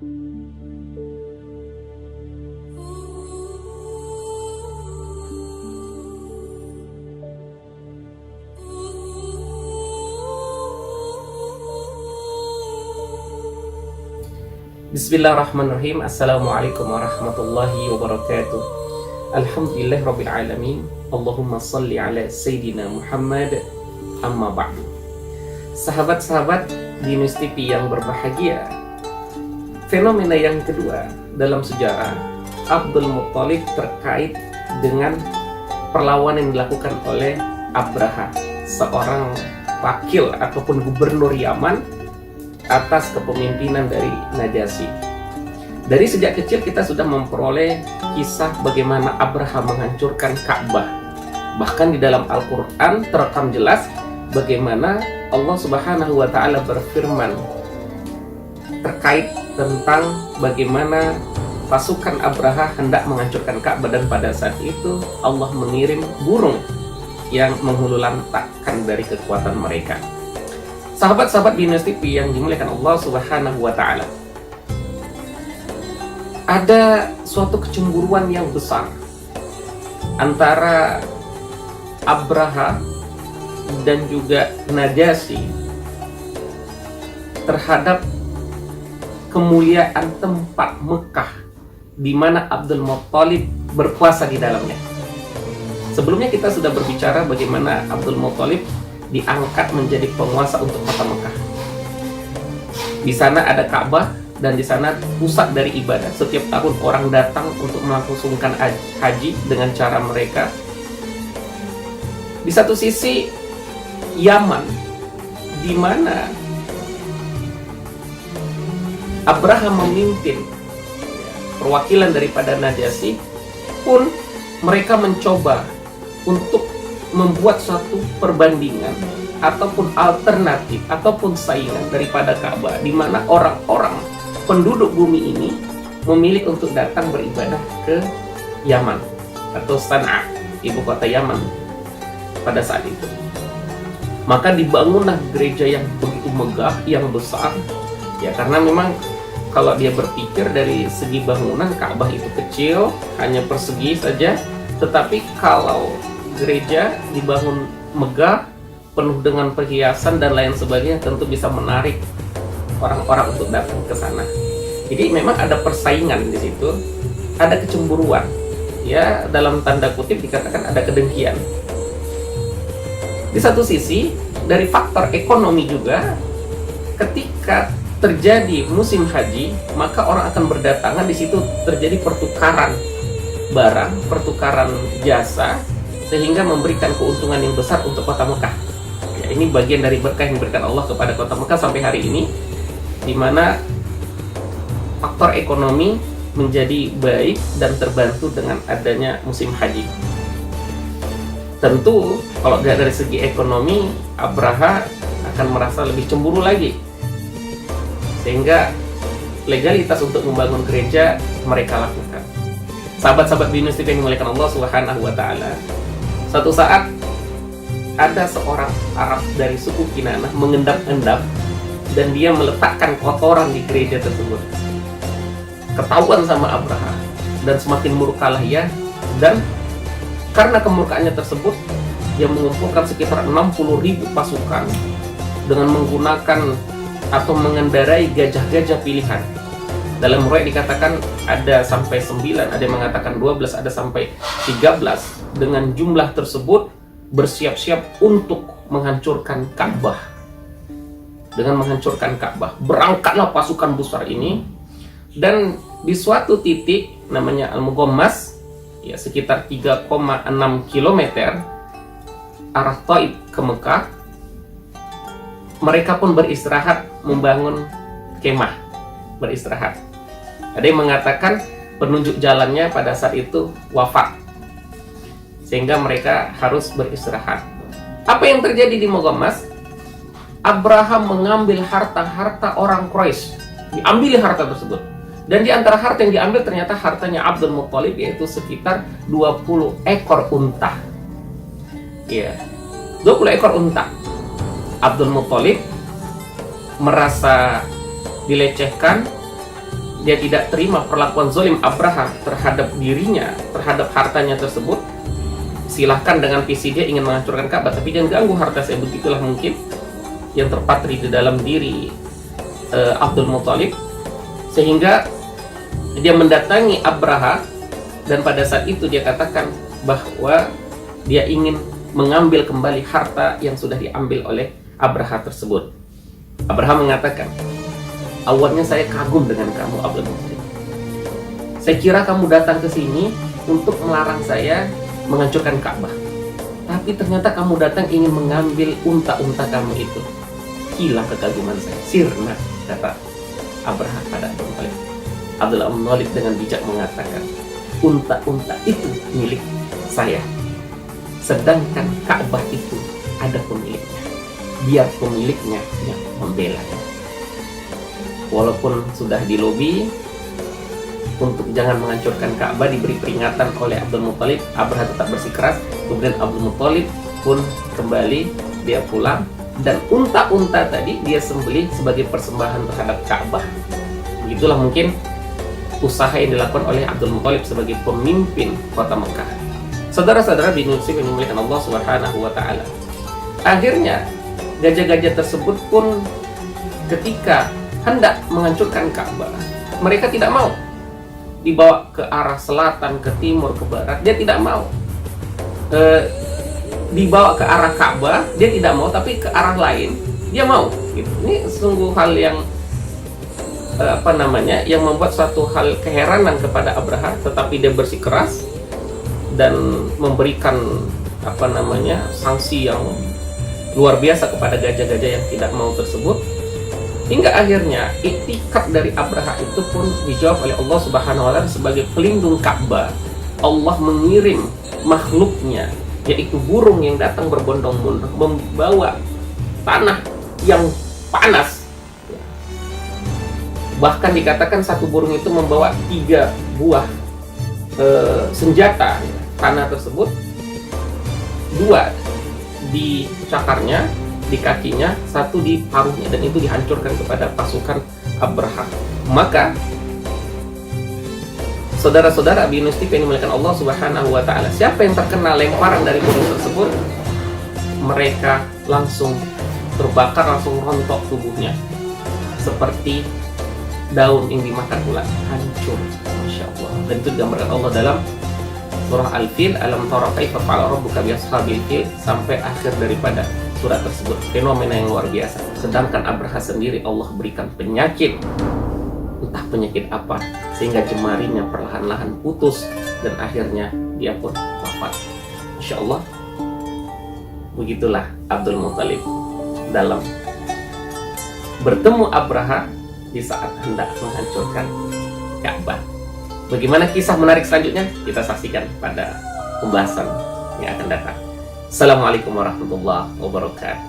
Bismillahirrahmanirrahim. Assalamualaikum warahmatullahi wabarakatuh. Alhamdulillahirabbil alamin. Allahumma shalli ala sayyidina Muhammad. Amma ba'du. Sahabat-sahabat Binus TV yang berbahagia, fenomena yang kedua dalam sejarah Abdul Muthalib terkait dengan perlawanan yang dilakukan oleh Abraha, seorang wakil ataupun gubernur Yaman atas kepemimpinan dari Najasyi. Dari sejak kecil kita sudah memperoleh kisah bagaimana Abraha menghancurkan Ka'bah. Bahkan di dalam Al-Quran terekam jelas bagaimana Allah Subhanahu wa Ta'ala berfirman terkait tentang bagaimana pasukan Abraha hendak menghancurkan Ka'bah, dan pada saat itu Allah mengirim burung yang menghululantakkan dari kekuatan mereka. Sahabat-sahabat Binus TV yang dimuliakan Allah Subhanahu wa Ta'ala, ada suatu kecemburuan yang besar antara Abraha dan juga Najasyi terhadap kemuliaan tempat Mekah di mana Abdul Muthalib berkuasa di dalamnya. Sebelumnya kita sudah berbicara bagaimana Abdul Muthalib diangkat menjadi penguasa untuk kota Mekah. Di sana ada Ka'bah dan di sana pusat dari ibadah. Setiap tahun orang datang untuk melangsungkan haji dengan cara mereka. Di satu sisi Yaman, di mana Abraha memimpin perwakilan daripada Najasyi, pun mereka mencoba untuk membuat suatu perbandingan ataupun alternatif ataupun saingan daripada Ka'bah, di mana orang-orang penduduk bumi ini memilih untuk datang beribadah ke Yaman atau Sana'a, ibu kota Yaman pada saat itu. Maka dibangunlah gereja yang begitu megah, yang besar, ya, karena memang kalau dia berpikir dari segi bangunan, Ka'bah itu kecil, hanya persegi saja, tetapi kalau gereja dibangun megah, penuh dengan perhiasan dan lain sebagainya, tentu bisa menarik orang-orang untuk datang ke sana. Jadi memang ada persaingan di situ, ada kecemburuan, ya, dalam tanda kutip dikatakan ada kedengkian. Di satu sisi dari faktor ekonomi juga, ketika terjadi musim haji, maka orang akan berdatangan, di situ terjadi pertukaran barang, pertukaran jasa, sehingga memberikan keuntungan yang besar untuk kota Mekah. Ya, ini bagian dari berkah yang diberikan Allah kepada kota Mekah sampai hari ini, di mana faktor ekonomi menjadi baik dan terbantu dengan adanya musim haji. Tentu kalau dari segi ekonomi, Abraha akan merasa lebih cemburu lagi, sehingga legalitas untuk membangun gereja mereka lakukan. Sahabat-sahabat Binus TV yang dimuliakan Allah Subhanahu wa Ta'ala, satu saat ada seorang Arab dari suku Kinanah mengendap-endap dan dia meletakkan kotoran di gereja tersebut. Ketahuan sama Abraha dan semakin murkalah ia, dan karena kemurkaannya tersebut dia mengumpulkan sekitar 60.000 pasukan dengan menggunakan atau mengendarai gajah-gajah pilihan. Dalam riwayat dikatakan ada sampai 9, ada yang mengatakan 12, ada sampai 13. Dengan jumlah tersebut bersiap-siap untuk menghancurkan Ka'bah. Dengan menghancurkan Ka'bah, berangkatlah pasukan besar ini, dan di suatu titik namanya Al-Mughammas, ya, sekitar 3,6 km arah Taif ke Mekah, mereka pun beristirahat, membangun kemah, beristirahat. Ada yang mengatakan penunjuk jalannya pada saat itu wafat, sehingga mereka harus beristirahat. Apa yang terjadi di Mughammas? Abraham mengambil harta-harta orang Quraisy, diambil harta tersebut. Dan di antara harta yang diambil ternyata hartanya Abdul Muthalib, yaitu sekitar 20 ekor unta. Ya, 20 ekor unta. Abdul Muthalib merasa dilecehkan, dia tidak terima perlakuan zalim Abraha terhadap dirinya, terhadap hartanya tersebut, silahkan dengan visi dia ingin menghancurkan Ka'bah, tapi jangan ganggu harta saya. Begitulah mungkin yang terpatri di dalam diri Abdul Muthalib, sehingga dia mendatangi Abraha, dan pada saat itu dia katakan bahwa dia ingin mengambil kembali harta yang sudah diambil oleh Abraha tersebut. Abraha mengatakan, awalnya saya kagum dengan kamu Abdul Muthalib. Saya kira kamu datang ke sini untuk melarang saya menghancurkan Ka'bah, tapi ternyata kamu datang ingin mengambil unta-unta kamu itu. Hilang kekaguman saya, sirna, kata Abraha pada Abdul Muthalib. Abdul Muthalib dengan bijak mengatakan, unta-unta itu milik saya, sedangkan Ka'bah itu ada pemiliknya. Biar pemiliknya yang membelanya. Walaupun sudah dilobi untuk jangan menghancurkan Ka'bah, diberi peringatan oleh Abdul Muthalib, Abraha tetap bersikeras. Kemudian Abdul Muthalib pun kembali, dia pulang, dan unta-unta tadi dia sembelih sebagai persembahan terhadap Ka'bah. Begitulah mungkin usaha yang dilakukan oleh Abdul Muthalib sebagai pemimpin kota Mekah. Saudara-saudara bin Yusuf yang dimuliakan Allah Subhanahu wa Ta'ala, akhirnya gajah-gajah tersebut pun ketika hendak menghancurkan Ka'bah, mereka tidak mau dibawa ke arah selatan, ke timur, ke barat. Dia tidak mau dibawa ke arah Ka'bah, dia tidak mau, tapi ke arah lain dia mau gitu. Ini sungguh hal yang yang membuat suatu hal keheranan kepada Abraha, tetapi dia bersikeras dan memberikan sanksi yang luar biasa kepada gajah-gajah yang tidak mau tersebut, hingga akhirnya iktikad dari Abraha itu pun dijawab oleh Allah Subhanahu wa Ta'ala sebagai pelindung Ka'bah. Allah mengirim makhluknya, yaitu burung yang datang berbondong-bondong membawa tanah yang panas. Bahkan dikatakan satu burung itu membawa 3 buah senjata. Tanah tersebut 2 di cakarnya, di kakinya, 1 di paruhnya, dan itu dihancurkan kepada pasukan Abraha. Maka saudara-saudara bin Yusuf yang dimuliakan Allah Subhanahu wa Ta'ala, siapa yang terkena lemparan dari burung tersebut, mereka langsung terbakar, langsung rontok tubuhnya seperti daun yang dimakan ulat, hancur. Masya Allah. Dan itu digambarkan Allah dalam surah Al-Fil, alam tara kaifa fa'ala rabbuka bi ashabil fil, sampai akhir daripada surat tersebut. Fenomena yang luar biasa. Sedangkan Abraha sendiri Allah berikan penyakit, entah penyakit apa, sehingga jemarinya perlahan-lahan putus dan akhirnya dia pun wafat. Insya Allah, begitulah Abdul Muthalib dalam bertemu Abraha di saat hendak menghancurkan Ka'bah. Bagaimana kisah menarik selanjutnya? Kita saksikan pada pembahasan yang akan datang. Assalamualaikum warahmatullahi wabarakatuh.